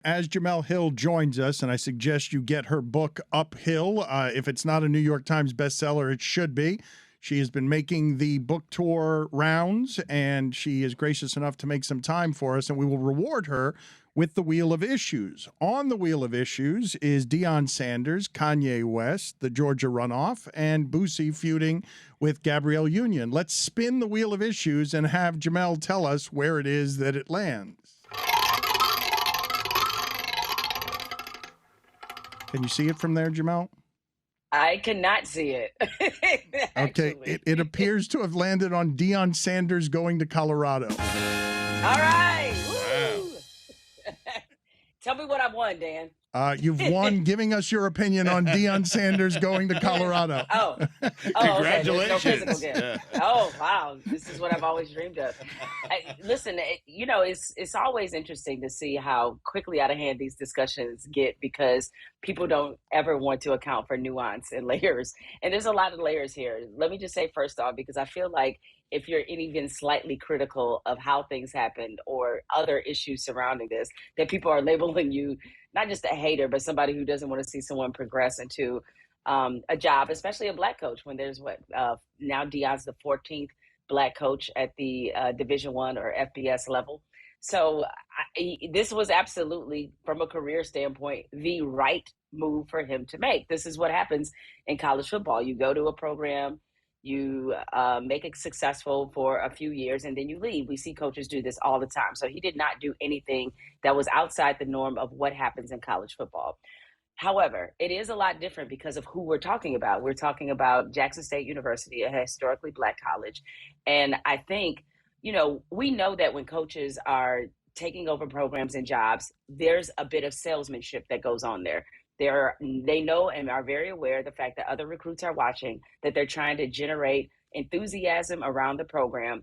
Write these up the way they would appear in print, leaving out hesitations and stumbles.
As Jemele Hill joins us, and I suggest you get her book Uphill. If it's not a New York Times bestseller, it should be. She has been making the book tour rounds, and she is gracious enough to make some time for us, and we will reward her with the Wheel of Issues. On the Wheel of Issues is Deion Sanders, Kanye West, the Georgia runoff, and Boosie feuding with Gabrielle Union. Let's spin the Wheel of Issues and have Jemele tell us where it is that it lands. Can you see it from there, Jemele? I cannot see it. Okay, it appears to have landed on Deion Sanders going to Colorado. All right. Woo. Tell me what I won, Dan. You've won giving us your opinion on Deion Sanders going to Colorado. Oh, Congratulations. Okay. No physical gift. Oh, wow. This is what I've always dreamed of. Listen, it's always interesting to see how quickly out of hand these discussions get because people don't ever want to account for nuance and layers. And there's a lot of layers here. Let me just say first off, because I feel like if you're even slightly critical of how things happened or other issues surrounding this, that people are labeling you not just a hater, but somebody who doesn't want to see someone progress into a job, especially a Black coach, when there's now Deion's the 14th Black coach at the Division I or FBS level. So this was absolutely, from a career standpoint, the right move for him to make. This is what happens in college football. You go to a program, you make it successful for a few years, and then you leave. We see coaches do this all the time. So he did not do anything that was outside the norm of what happens in college football. However, it is a lot different because of who we're talking about. We're talking about Jackson State University, a historically Black college. And I think, we know that when coaches are taking over programs and jobs, there's a bit of salesmanship that goes on there. They know and are very aware of the fact that other recruits are watching, that they're trying to generate enthusiasm around the program.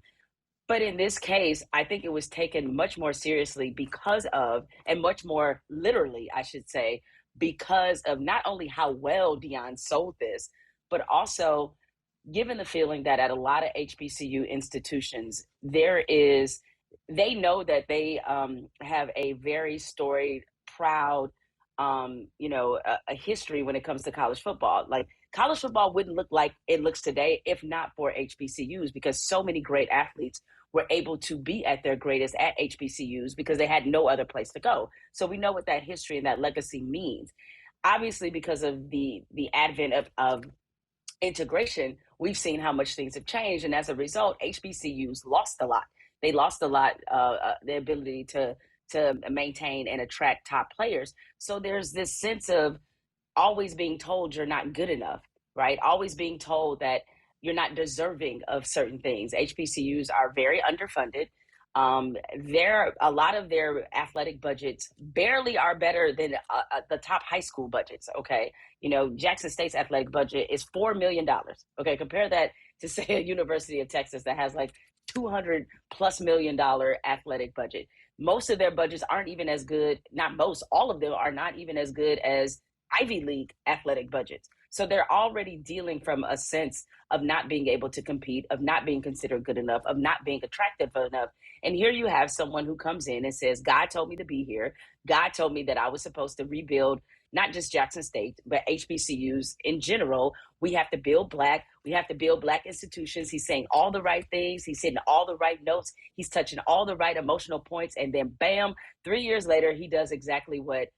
But in this case, I think it was taken much more seriously because of, and much more literally, I should say, because of not only how well Deion sold this, but also given the feeling that at a lot of HBCU institutions, they know that they have a very storied, proud, a history when it comes to college football. Like college football wouldn't look like it looks today if not for HBCUs, because so many great athletes were able to be at their greatest at HBCUs because they had no other place to go. So we know what that history and that legacy means. Obviously, because of the advent of integration, we've seen how much things have changed. And as a result, HBCUs lost a lot. They lost a lot, the ability to maintain and attract top players. So there's this sense of always being told you're not good enough, right? Always being told that you're not deserving of certain things. HBCUs are very underfunded. A lot of their athletic budgets barely are better than the top high school budgets, okay? Jackson State's athletic budget is $4 million, okay? Compare that to, say, a University of Texas that has like $200+ million athletic budget. Most of their budgets aren't even as good, not most, all of them are not even as good as Ivy League athletic budgets. So they're already dealing from a sense of not being able to compete, of not being considered good enough, of not being attractive enough. And here you have someone who comes in and says, God told me to be here. God told me that I was supposed to rebuild not just Jackson State, but HBCUs in general. We have to build Black. We have to build Black institutions. He's saying all the right things. He's hitting all the right notes. He's touching all the right emotional points. And then bam, 3 years later, he does exactly what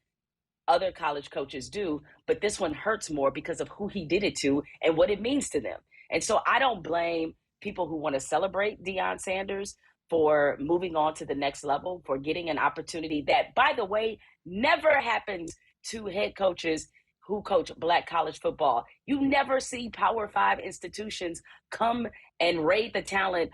other college coaches do. But this one hurts more because of who he did it to and what it means to them. And so I don't blame people who want to celebrate Deion Sanders for moving on to the next level, for getting an opportunity that, by the way, never happens to head coaches who coach Black college football. You never see Power 5 institutions come and raid the talent,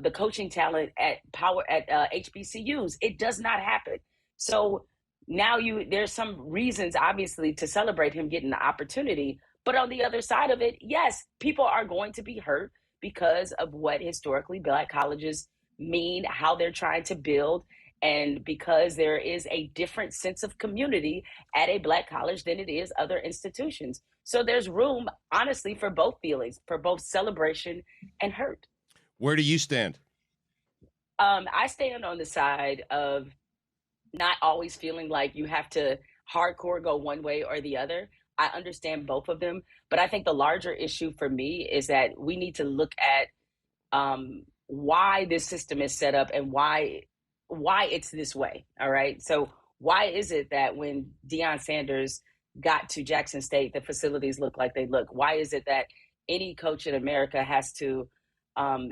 the coaching talent at HBCUs. It does not happen. So now there's some reasons, obviously, to celebrate him getting the opportunity. But on the other side of it, yes, people are going to be hurt because of what historically Black colleges mean, how they're trying to build, and because there is a different sense of community at a Black college than it is other institutions. So there's room, honestly, for both feelings, for both celebration and hurt. Where do you stand? I stand on the side of not always feeling like you have to hardcore go one way or the other. I understand both of them, but I think the larger issue for me is that we need to look at why this system is set up and why it's this way. All right. So why is it that when Deion Sanders got to Jackson State, the facilities look like they look? Why is it that any coach in America has to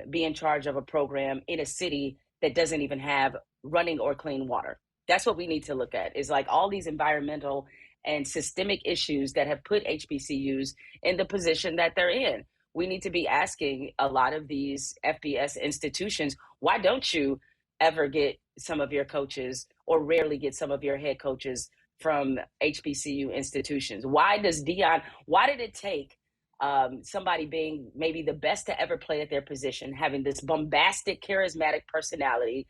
be in charge of a program in a city that doesn't even have running or clean water? That's what we need to look at, is like all these environmental and systemic issues that have put HBCUs in the position that they're in. We need to be asking a lot of these FBS institutions, why don't you ever get some of your coaches, or rarely get some of your head coaches, from HBCU institutions? Why did it take somebody being maybe the best to ever play at their position, having this bombastic, charismatic personality,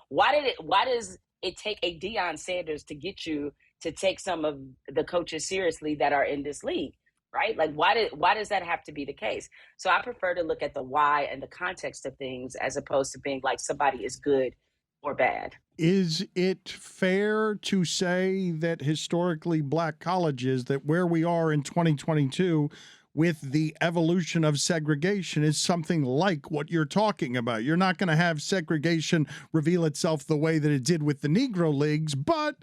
why does it take a Deion Sanders to get you to take some of the coaches seriously that are in this league? Right? Like, why does that have to be the case? So I prefer to look at the why and the context of things, as opposed to being like somebody is good or bad. Is it fair to say that historically black colleges, that where we are in 2022 with the evolution of segregation, is something like what you're talking about? You're not going to have segregation reveal itself the way that it did with the Negro Leagues, but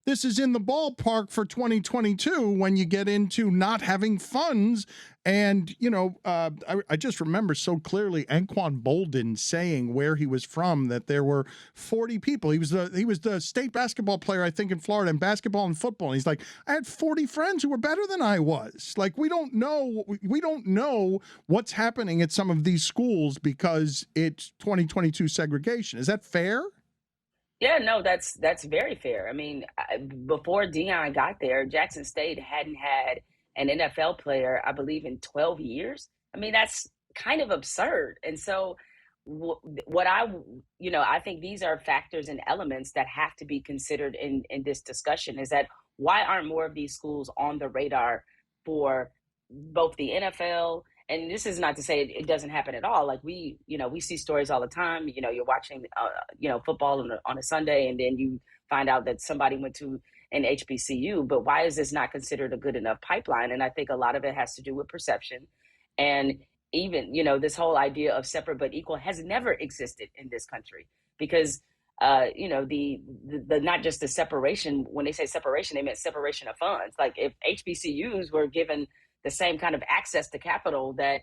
this is in the ballpark for 2022 when you get into not having funds. And, I just remember so clearly Anquan Bolden saying where he was from, that there were 40 people. He was the state basketball player, I think, in Florida, in basketball and football. And he's like, I had 40 friends who were better than I was. Like, we don't know what's happening at some of these schools because it's 2022 segregation. Is that fair? Yeah, no, that's very fair. I mean, before Deion got there, Jackson State hadn't had an NFL player, I believe, in 12 years. I mean, that's kind of absurd. And so I think these are factors and elements that have to be considered in this discussion, is that why aren't more of these schools on the radar for both the NFL? And this is not to say it doesn't happen at all. Like, we see stories all the time. You're watching, football on a Sunday, and then you find out that somebody went to an HBCU. But why is this not considered a good enough pipeline? And I think a lot of it has to do with perception. And even, this whole idea of separate but equal has never existed in this country, because, the not just the separation. When they say separation, they meant separation of funds. Like, if HBCUs were given the same kind of access to capital that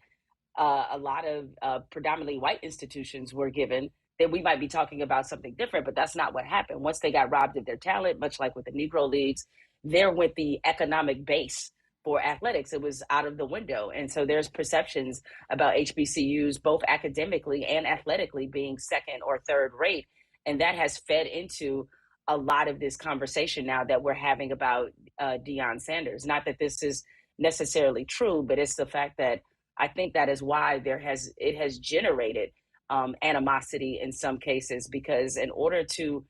a lot of predominantly white institutions were given, then we might be talking about something different. But that's not what happened. Once they got robbed of their talent, much like with the Negro Leagues, there went the economic base for athletics. It was out of the window. And so there's perceptions about HBCUs, both academically and athletically, being second or third rate. And that has fed into a lot of this conversation now that we're having about Deion Sanders. Not that this is necessarily true, but it's the fact that I think that is why it has generated animosity in some cases, because in order to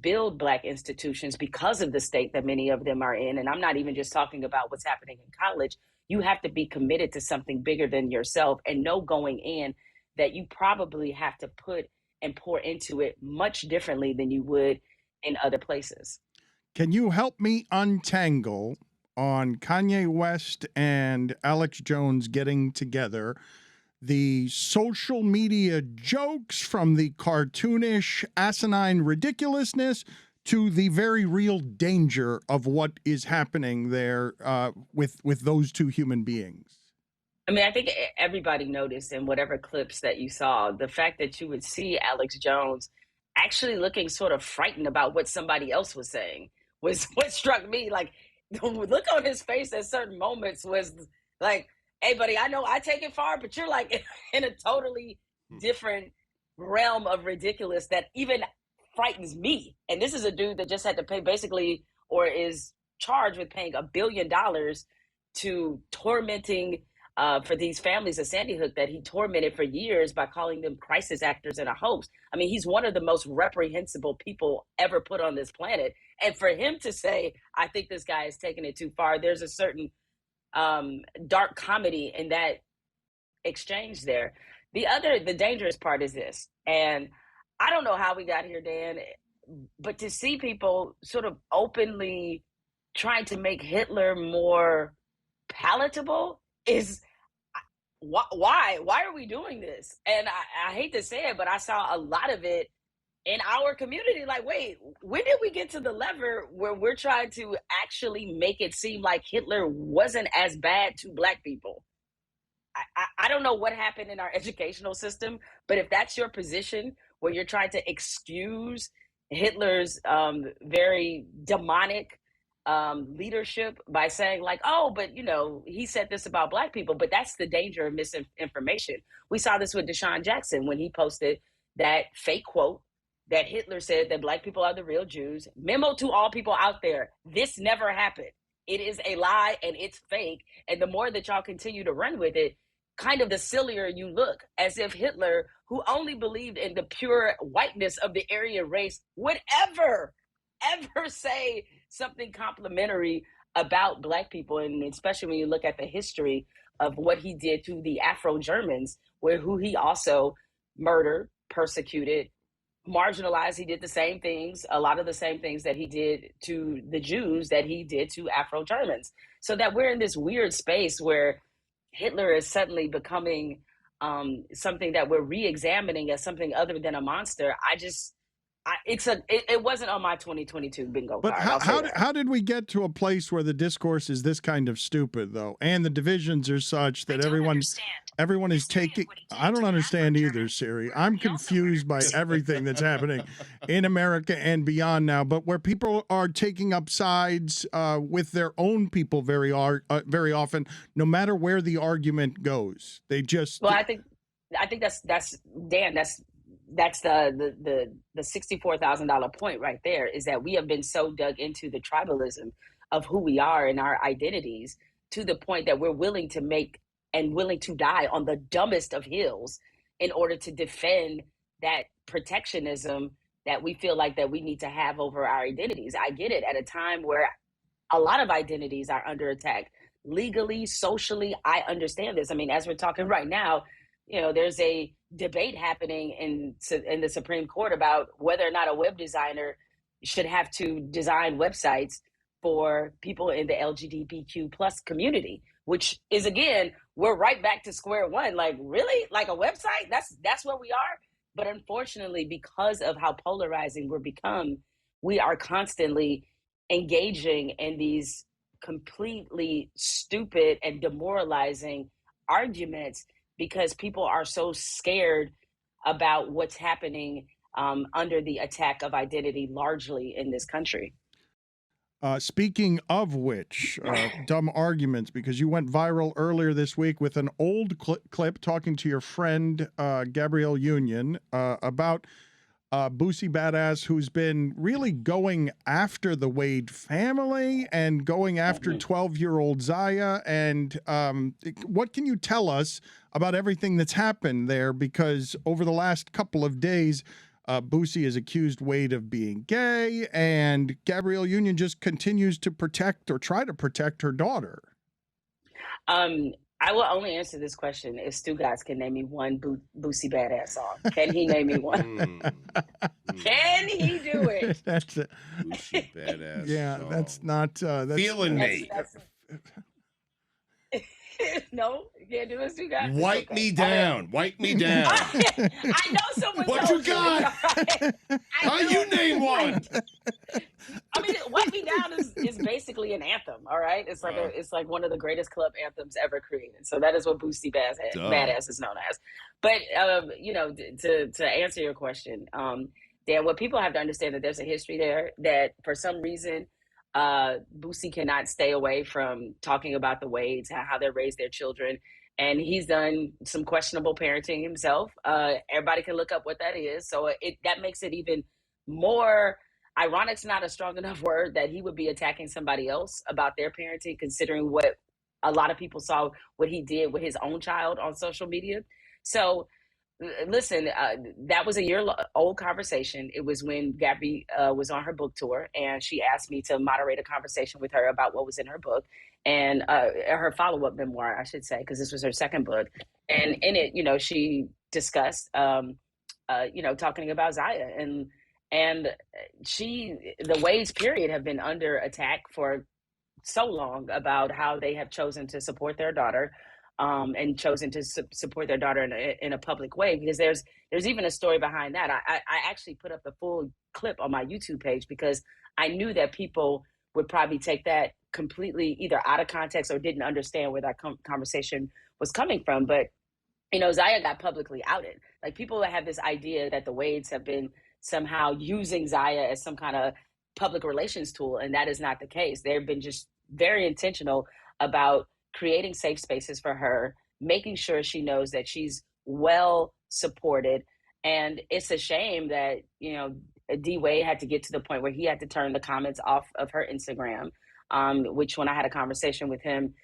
build Black institutions, because of the state that many of them are in, and I'm not even just talking about what's happening in college, you have to be committed to something bigger than yourself, and know going in that you probably have to put and pour into it much differently than you would in other places. Can you help me untangle on Kanye West and Alex Jones getting together, the social media jokes, from the cartoonish, asinine ridiculousness to the very real danger of what is happening there with those two human beings? I mean, I think everybody noticed in whatever clips that you saw, the fact that you would see Alex Jones actually looking sort of frightened about what somebody else was saying was what struck me. Like, the look on his face at certain moments was like, hey, buddy, I know I take it far, but you're like in a totally different realm of ridiculous that even frightens me. And this is a dude that just had to pay basically, or is charged with paying $1 billion to tormenting for these families of Sandy Hook that he tormented for years by calling them crisis actors and a hoax. I mean, he's one of the most reprehensible people ever put on this planet. And for him to say, I think this guy is taking it too far, there's a certain dark comedy in that exchange there. The dangerous part is this, and I don't know how we got here, Dan. but to see people sort of openly trying to make Hitler more palatable is why are we doing this? And I hate to say it, but I saw a lot of it in our community. Like, wait, when did we get to the lever where we're trying to actually make it seem like Hitler wasn't as bad to Black people? I don't know what happened in our educational system, but if that's your position, where you're trying to excuse Hitler's very demonic leadership by saying like, oh, but he said this about Black people, but that's the danger of misinformation. We saw this with Deshaun Jackson when he posted that fake quote that Hitler said that Black people are the real Jews. Memo to all people out there, this never happened. It is a lie and it's fake. And the more that y'all continue to run with it, kind of the sillier you look, as if Hitler, who only believed in the pure whiteness of the Aryan race, would ever say something complimentary about Black people. And especially when you look at the history of what he did to the Afro-Germans, who he also murdered, persecuted, marginalized. He did the same things, a lot of the same things that he did to the Jews that he did to Afro-Germans. So that we're in this weird space where Hitler is suddenly becoming something that we're re-examining as something other than a monster. It wasn't on my 2022 bingo but card. How did we get to a place where the discourse is this kind of stupid, though, and the divisions are such that everyone is taking? I don't understand either, Siri. I'm confused by everything that's happening in America and beyond now. But where people are taking up sides with their own people very often, no matter where the argument goes, they just. Well, I think that's Dan. That's the $64,000 point right there, is that we have been so dug into the tribalism of who we are and our identities to the point that we're willing to make and willing to die on the dumbest of hills in order to defend that protectionism that we feel like that we need to have over our identities. I get it, at a time where a lot of identities are under attack legally, socially. I understand this. I mean, as we're talking right now, there's a debate happening in the Supreme Court about whether or not a web designer should have to design websites for people in the LGBTQ plus community, which is, again, we're right back to square one. Like, really? Like a website? That's where we are? But unfortunately, because of how polarizing we are constantly engaging in these completely stupid and demoralizing arguments, because people are so scared about what's happening under the attack of identity largely in this country. Speaking of which, dumb arguments, because you went viral earlier this week with an old clip talking to your friend Gabrielle Union about Boosie Badazz, who's been really going after the Wade family and going after 12-year-old Zaya. And what can you tell us about everything that's happened there? Because over the last couple of days, Boosie has accused Wade of being gay, and Gabrielle Union just continues to protect or try to protect her daughter. I will only answer this question if Stugotz can name me one Boosie Badazz song. Can he name me one? Can he do it? That's it. Boosie Badazz. Yeah, song. That's not. That's, Feeling me. No, you can't do it, Stugotz. Wipe me down. Wipe me down. I know someone. What you got? How you name one? I mean, "Wipe Me Down" is basically an anthem. All right, it's like one of the greatest club anthems ever created. So that is what Boosie Badazz is known as. But to answer your question, Dan, what people have to understand, that there's a history there, that for some reason Boosie cannot stay away from talking about the Wades, how they raised their children. And he's done some questionable parenting himself. Everybody can look up what that is. So that makes it even more ironic's not a strong enough word, that he would be attacking somebody else about their parenting, considering what a lot of people saw what he did with his own child on social media. So listen, that was a year-old conversation. It was when Gabby was on her book tour, and she asked me to moderate a conversation with her about what was in her book, and her follow-up memoir, I should say, because this was her second book. And in it, she discussed, talking about Zaya And the Wade's period have been under attack for so long about how they have chosen to support their daughter, and chosen to support their daughter in a public way. Because there's even a story behind that. I actually put up the full clip on my YouTube page because I knew that people would probably take that completely either out of context or didn't understand where that conversation was coming from. But Zaya got publicly outed. Like, people have this idea that the Wades have been somehow using Zaya as some kind of public relations tool, and that is not the case. They've been just very intentional about creating safe spaces for her, making sure she knows that she's well supported. And it's a shame that, D Wade had to get to the point where he had to turn the comments off of her Instagram, which, when I had a conversation with him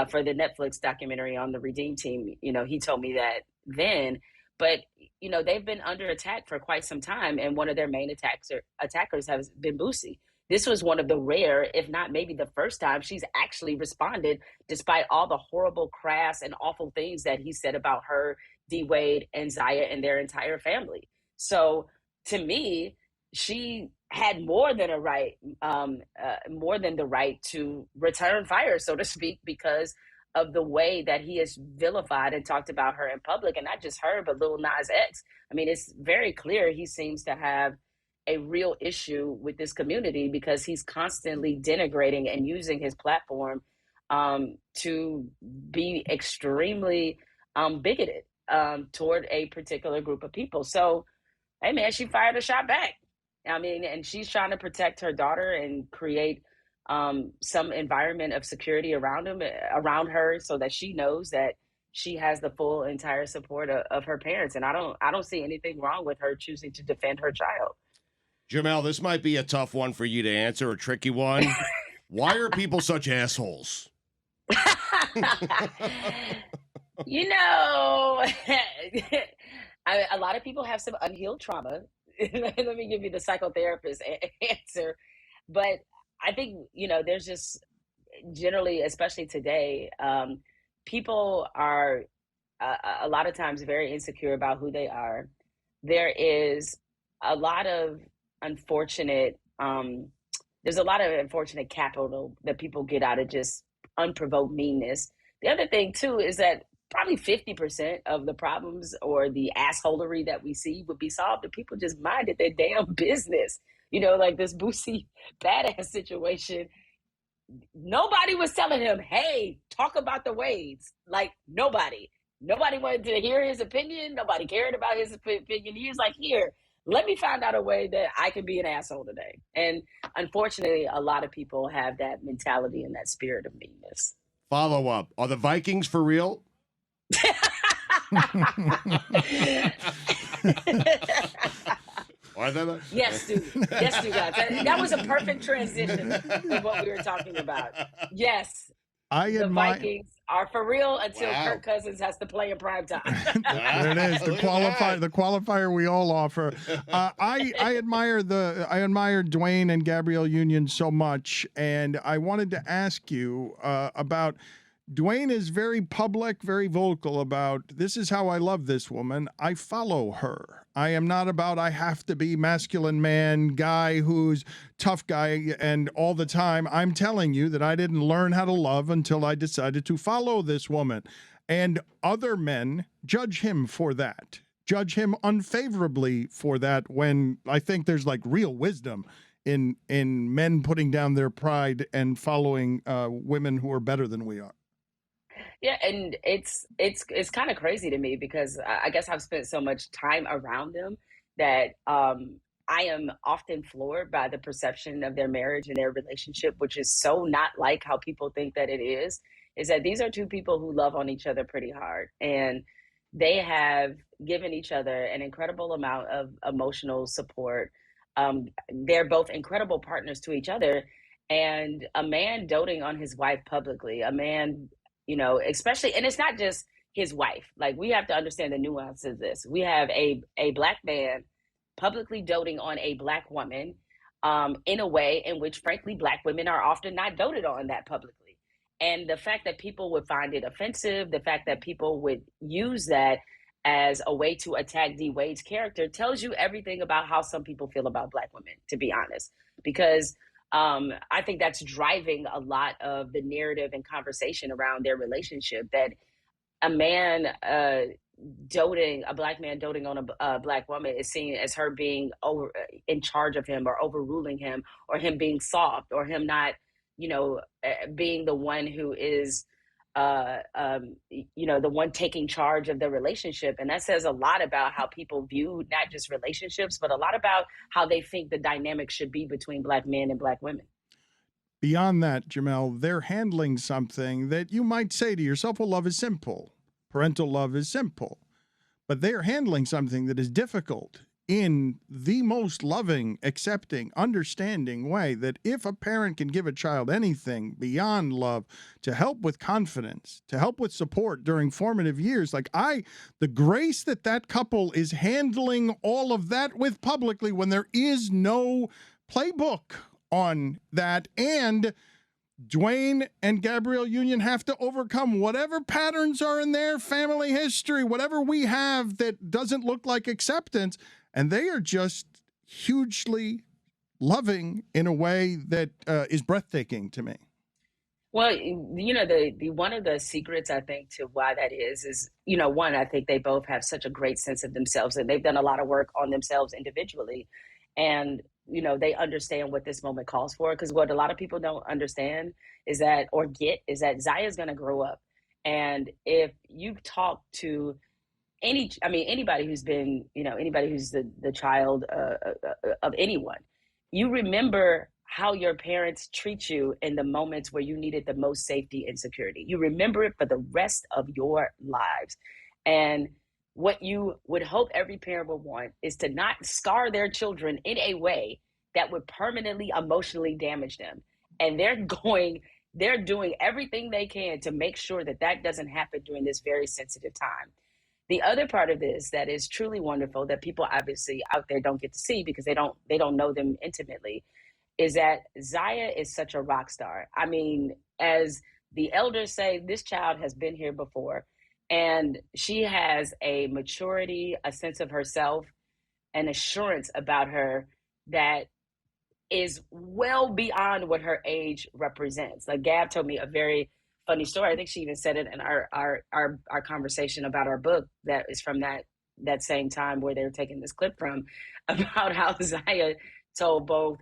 for the Netflix documentary on the Redeem Team, he told me that then. But, they've been under attack for quite some time. And one of their main attackers has been Boosie. This was one of the rare, if not maybe the first time, she's actually responded, despite all the horrible, crass, and awful things that he said about her, D Wade, and Zaya and their entire family. So to me, she had more than the right to return fire, so to speak, because of the way that he has vilified and talked about her in public. And not just her, but Lil Nas X. I mean, it's very clear he seems to have a real issue with this community because he's constantly denigrating and using his platform to be extremely bigoted toward a particular group of people. So, hey, man, she fired a shot back. I mean, and she's trying to protect her daughter and create some environment of security around her, so that she knows that she has the full entire support of her parents. And I don't see anything wrong with her choosing to defend her child. Jemele, this might be a tough one for you to answer, a tricky one. Why are people such assholes? A lot of people have some unhealed trauma. Let me give you the psychotherapist answer. But I think, there's just generally, especially today, people are a lot of times very insecure about who they are. There is a lot of unfortunate capital that people get out of just unprovoked meanness. The other thing too is that probably 50% of the problems or the assholery that we see would be solved if people just minded their damn business. Like this Boosie Badazz situation. Nobody was telling him, hey, talk about the Wades. Like, nobody wanted to hear his opinion. Nobody cared about his opinion. He was like, here, let me find out a way that I can be an asshole today. And unfortunately, a lot of people have that mentality and that spirit of meanness. Follow up. Are the Vikings for real? Are they? Yes, Stugotz. That was a perfect transition to what we were talking about. Yes. The Vikings are for real until Kirk Cousins has to play in prime time. There it is, the qualifier we all offer. I admire Dwyane and Gabrielle union so much, and I wanted to ask you about. Dwyane is very public, very vocal about, this is how I love this woman. I follow her. I am not about, I have to be masculine man, guy who's tough guy, and all the time. I'm telling you that I didn't learn how to love until I decided to follow this woman. And other men judge him for that, judge him unfavorably for that, when I think there's like real wisdom in men putting down their pride and following women who are better than we are. Yeah, and it's kind of crazy to me because I guess I've spent so much time around them that I am often floored by the perception of their marriage and their relationship, which is so not like how people think that it is that these are two people who love on each other pretty hard. And they have given each other an incredible amount of emotional support. They're both incredible partners to each other. And a man doting on his wife publicly, a man, especially, and it's not just his wife. Like, we have to understand the nuance of this. We have a Black man publicly doting on a Black woman in a way in which, frankly, Black women are often not doted on that publicly. And the fact that people would find it offensive, the fact that people would use that as a way to attack D Wade's character tells you everything about how some people feel about Black women, to be honest. Because I think that's driving a lot of the narrative and conversation around their relationship, that a man a Black man doting on a Black woman is seen as her being in charge of him, or overruling him, or him being soft, or him not, being the one who is, the one taking charge of the relationship. And that says a lot about how people view not just relationships, but a lot about how they think the dynamic should be between Black men and Black women. Beyond that, Jemele, they're handling something that you might say to yourself, well, love is simple. Parental love is simple. But they're handling something that is difficult in the most loving, accepting, understanding way, that if a parent can give a child anything beyond love to help with confidence, to help with support during formative years, the grace that couple is handling all of that with publicly, when there is no playbook on that, and Dwyane and Gabrielle Union have to overcome whatever patterns are in their family history, whatever we have that doesn't look like acceptance. And they are just hugely loving in a way that is breathtaking to me. Well, the one of the secrets, I think, to why that is, one, I think they both have such a great sense of themselves, and they've done a lot of work on themselves individually. And they understand what this moment calls for, because what a lot of people don't understand is that Zaya is going to grow up. And if you talk to anybody who's been, anybody who's the child of anyone, you remember how your parents treat you in the moments where you needed the most safety and security. You remember it for the rest of your lives. And what you would hope every parent would want is to not scar their children in a way that would permanently emotionally damage them. And they're doing everything they can to make sure that doesn't happen during this very sensitive time. The other part of this that is truly wonderful, that people obviously out there don't get to see because they don't know them intimately, is that Zaya is such a rock star. I mean, as the elders say, this child has been here before. And she has a maturity, a sense of herself, an assurance about her that is well beyond what her age represents. Like Gab told me a very funny story. I think she even said it in our conversation about our book that is from that same time where they were taking this clip from, about how Zaya told both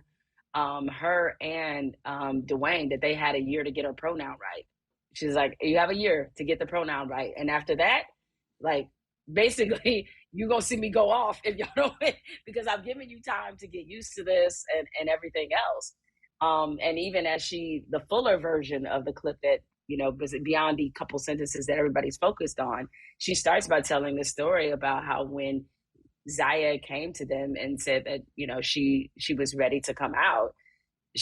her and Dwyane that they had a year to get her pronoun right. She's like, you have a year to get the pronoun right. And after that, basically, you're going to see me go off if y'all don't, because I've given you time to get used to this and everything else. And even as the fuller version of the clip that, beyond the couple sentences that everybody's focused on, she starts by telling the story about how when Zaya came to them and said that, she was ready to come out,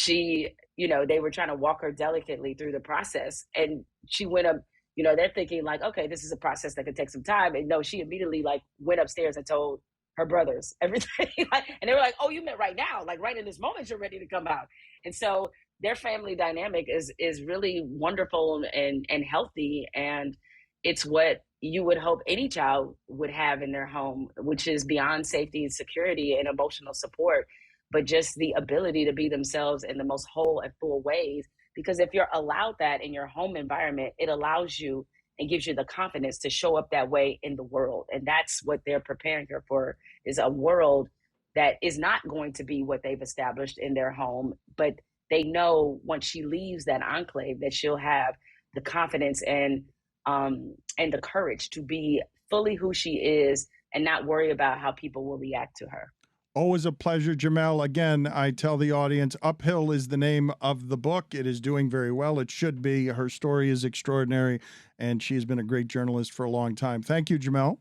they were trying to walk her delicately through the process. And she went up, they're thinking okay, this is a process that could take some time. And no, she immediately went upstairs and told her brothers everything. And they were like, oh, you meant right now, right in this moment, you're ready to come out. And so their family dynamic is really wonderful and healthy. And it's what you would hope any child would have in their home, which is beyond safety and security and emotional support, but just the ability to be themselves in the most whole and full ways. Because if you're allowed that in your home environment, it allows you and gives you the confidence to show up that way in the world. And that's what they're preparing her for, is a world that is not going to be what they've established in their home. But they know once she leaves that enclave that she'll have the confidence and the courage to be fully who she is and not worry about how people will react to her. Always a pleasure, Jemele. Again, I tell the audience, Uphill is the name of the book. It is doing very well. It should be. Her story is extraordinary, and she's been a great journalist for a long time. Thank you, Jemele.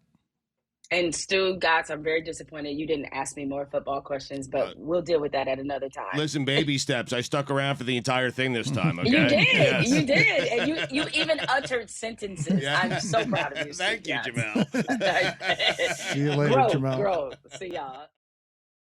And Stugotz, I'm very disappointed you didn't ask me more football questions, but we'll deal with that at another time. Listen, baby steps. I stuck around for the entire thing this time, okay? You did. Yes. You did. And you even uttered sentences. Yeah. I'm so proud of you. Thank you, Jemele. See you later, Jemele. Growth. See y'all.